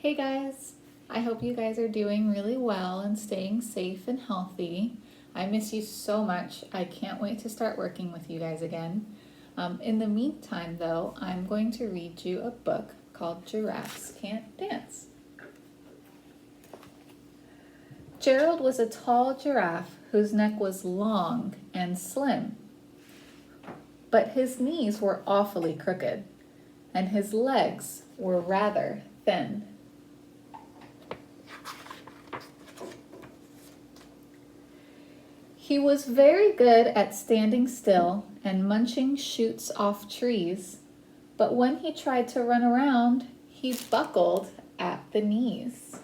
Hey guys, I hope you guys are doing really well and staying safe and healthy. I miss you so much. I can't wait to start working with you guys again. In the meantime, though, I'm going to read you a book called Giraffes Can't Dance. Gerald was a tall giraffe whose neck was long and slim, but his knees were awfully crooked, and his legs were rather thin. He was very good at standing still and munching shoots off trees, but when he tried to run around, he buckled at the knees.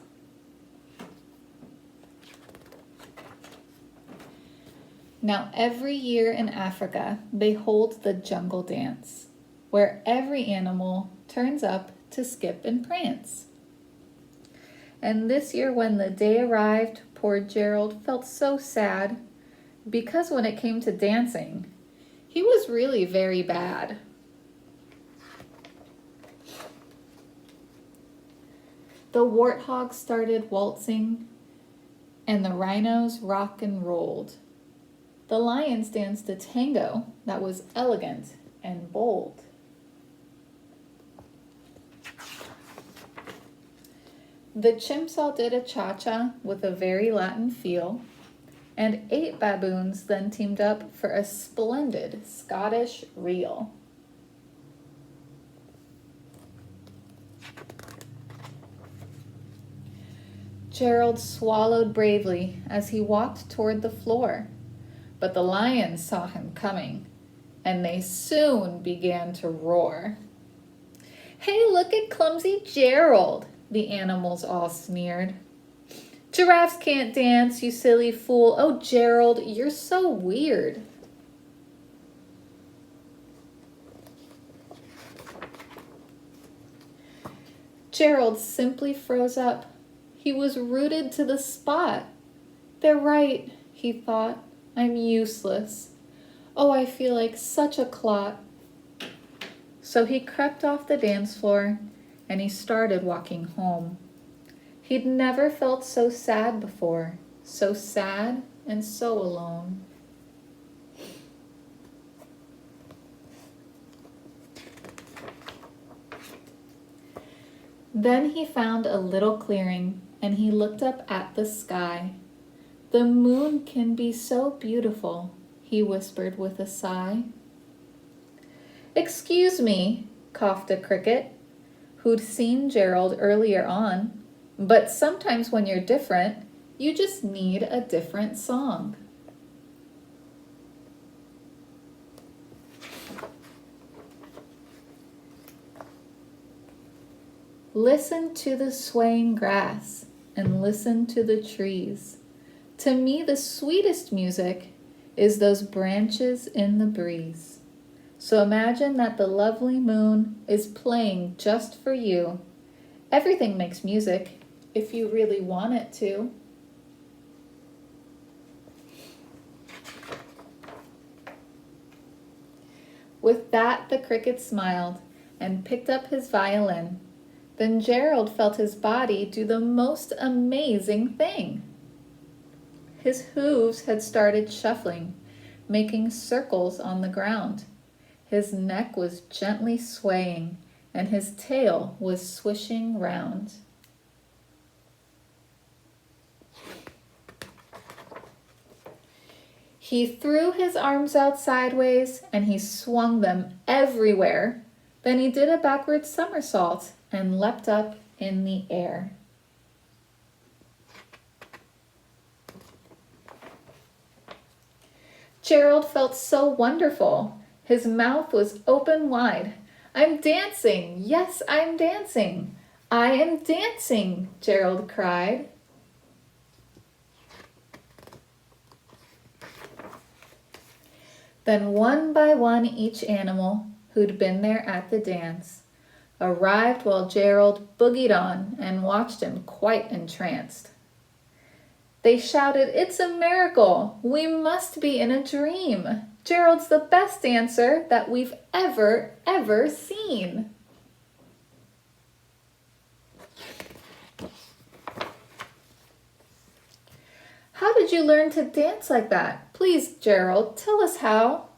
Now, every year in Africa, they hold the jungle dance, where every animal turns up to skip and prance. And this year, when the day arrived, poor Gerald felt so sad, because when it came to dancing, he was really very bad. The warthogs started waltzing, and the rhinos rock and rolled. The lions danced a tango that was elegant and bold. The chimps all did a cha-cha with a very Latin feel, and 8 baboons then teamed up for a splendid Scottish reel. Gerald swallowed bravely as he walked toward the floor, but the lions saw him coming, and they soon began to roar. "Hey, look at clumsy Gerald," the animals all sneered. "Giraffes can't dance, you silly fool. Oh, Gerald, you're so weird." Gerald simply froze up. He was rooted to the spot. "They're right," he thought. "I'm useless. Oh, I feel like such a clot." So he crept off the dance floor and he started walking home. He'd never felt so sad before, so sad and so alone. Then he found a little clearing and he looked up at the sky. "The moon can be so beautiful," he whispered with a sigh. "Excuse me," coughed a cricket, who'd seen Gerald earlier on, "but sometimes when you're different, you just need a different song." Listen to the swaying grass and listen to the trees. To me, the sweetest music is those branches in the breeze. So imagine that the lovely moon is playing just for you. Everything makes music if you really want it to. With that, the cricket smiled and picked up his violin. Then Gerald felt his body do the most amazing thing. His hooves had started shuffling, making circles on the ground. His neck was gently swaying, and his tail was swishing round. He threw his arms out sideways, and he swung them everywhere. Then he did a backward somersault and leapt up in the air. Gerald felt so wonderful. His mouth was open wide. "I'm dancing! Yes, I'm dancing! I am dancing!" Gerald cried. Then one by one each animal who'd been there at the dance arrived while Gerald boogied on and watched him quite entranced. They shouted, "It's a miracle! We must be in a dream! Gerald's the best dancer that we've ever seen!" did you learn to dance like that? Please, Gerald, tell us how.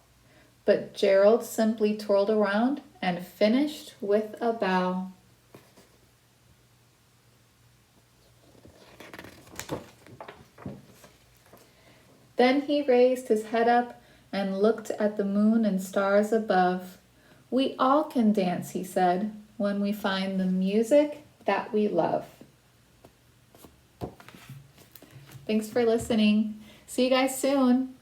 But Gerald simply twirled around and finished with a bow. Then he raised his head up and looked at the moon and stars above. We all can dance, he said, when we find the music that we love. Thanks for listening. See you guys soon.